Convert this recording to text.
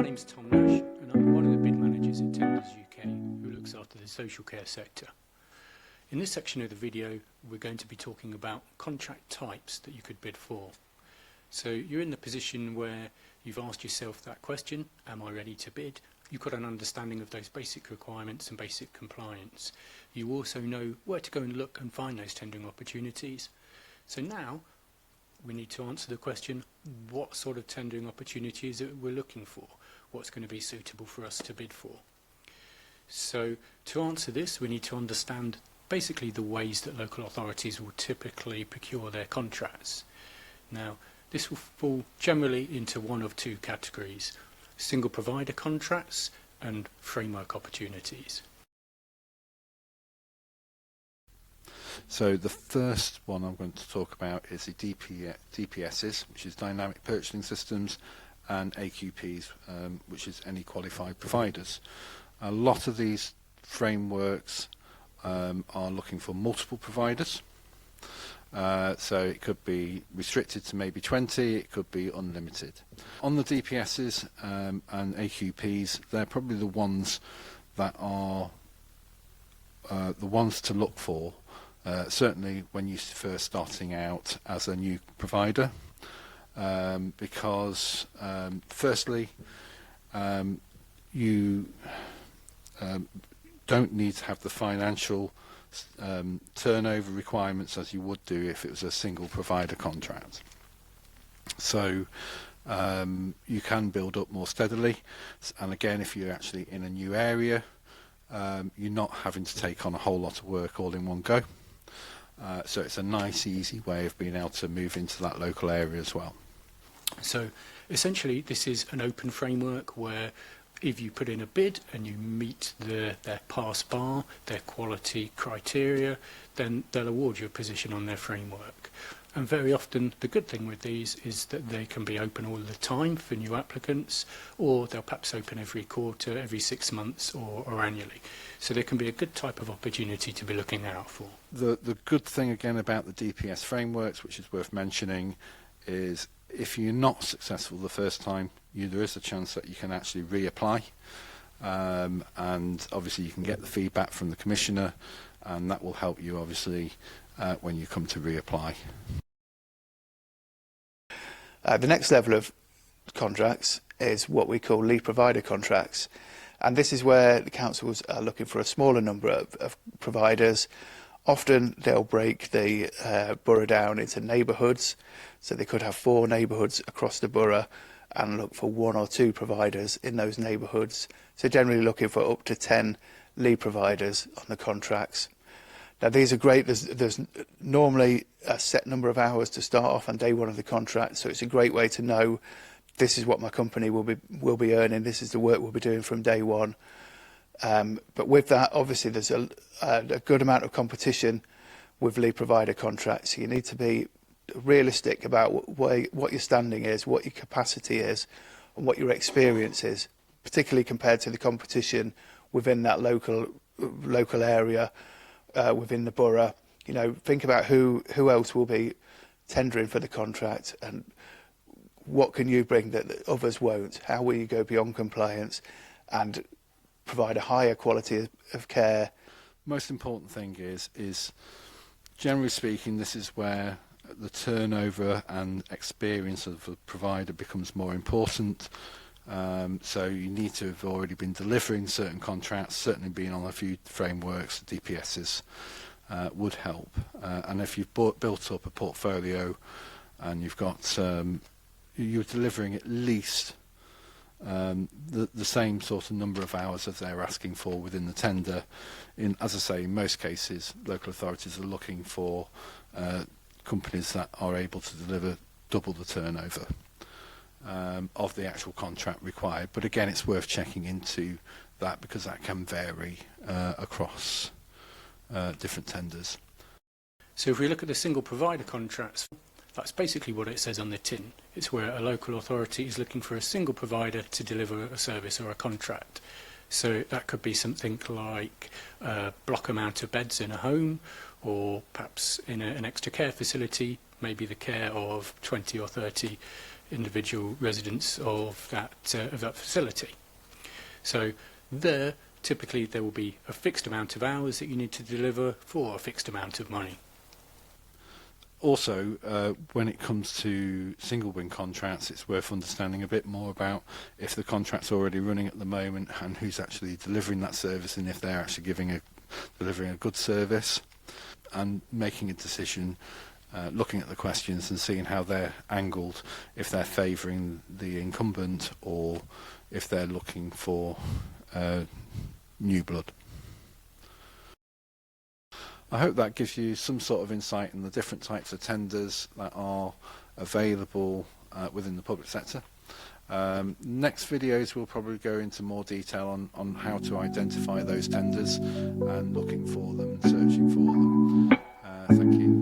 name's Tom Nash and I'm one of the bid managers at Tenders UK who looks after the social care sector. In this section of the video we're going to be talking about contract types that you could bid for. So you're in the position where you've asked yourself that question, am I ready to bid? You've got an understanding of those basic requirements and basic compliance. You also know where to go and look and find those tendering opportunities. So now we need to answer the question, what sort of tendering opportunities that we're looking for? What's going to be suitable for us to bid for? So to answer this, we need to understand basically the ways that local authorities will typically procure their contracts. Now, this will fall generally into one of two categories: single provider contracts and framework opportunities. So the first one I'm going to talk about is the DPSs, which is Dynamic Purchasing Systems, and AQPs, which is any qualified providers. A lot of these frameworks are looking for multiple providers. So it could be restricted to maybe 20, it could be unlimited. On the DPSs and AQPs, they're probably the ones that are the ones to look for, certainly when you're first starting out as a new provider, because firstly, you don't need to have the financial turnover requirements as you would do if it was a single provider contract. So you can build up more steadily, and again, if you're actually in a new area, you're not having to take on a whole lot of work all in one go. So it's a nice, easy way of being able to move into that local area as well. So essentially, this is an open framework where if you put in a bid and you meet their pass bar, their quality criteria, then they'll award you a position on their framework. And very often the good thing with these is that they can be open all the time for new applicants, or they'll perhaps open every quarter, every 6 months or annually. So they can be a good type of opportunity to be looking out for. The good thing again about the DPS frameworks, which is worth mentioning, is if you're not successful the first time, there is a chance that you can actually reapply, and obviously you can get the feedback from the Commissioner, and that will help you obviously when you come to reapply. The next level of contracts is what we call lead provider contracts, and this is where the councils are looking for a smaller number of providers. Often they'll break the borough down into neighbourhoods, so they could have 4 neighbourhoods across the borough and look for 1 or 2 providers in those neighbourhoods. So generally looking for up to 10 lead providers on the contracts. Now these are great. There's normally a set number of hours to start off on day 1 of the contract, so it's a great way to know this is what my company will be earning, this is the work we'll be doing from day 1. But with that, obviously there's a good amount of competition with lead provider contracts. So you need to be realistic about what your standing is, what your capacity is, and what your experience is, particularly compared to the competition within that local area, within the borough. You know, think about who else will be tendering for the contract, and what can you bring that others won't? How will you go beyond compliance and provide a higher quality of care? Most important thing is generally speaking, this is where the turnover and experience of the provider becomes more important. So you need to have already been delivering certain contracts, certainly being on a few frameworks, DPSs would help. And if you've built up a portfolio and you've got, you're delivering at least the same sort of number of hours as they're asking for within the tender. As I say, in most cases, local authorities are looking for companies that are able to deliver double the turnover of the actual contract required. But again, it's worth checking into that because that can vary across different tenders. So if we look at the single provider contracts, that's basically what it says on the tin. It's where a local authority is looking for a single provider to deliver a service or a contract. So that could be something like a block amount of beds in a home, or perhaps in an extra care facility, maybe the care of 20 or 30 individual residents of that facility. So there, typically there will be a fixed amount of hours that you need to deliver for a fixed amount of money. Also, when it comes to single wing contracts, it's worth understanding a bit more about if the contract's already running at the moment and who's actually delivering that service, and if they're actually delivering a good service, and making a decision, looking at the questions and seeing how they're angled, if they're favouring the incumbent or if they're looking for new blood. I hope that gives you some sort of insight in the different types of tenders that are available within the public sector. Next videos will probably go into more detail on how to identify those tenders and looking for them, searching for them. Thank you.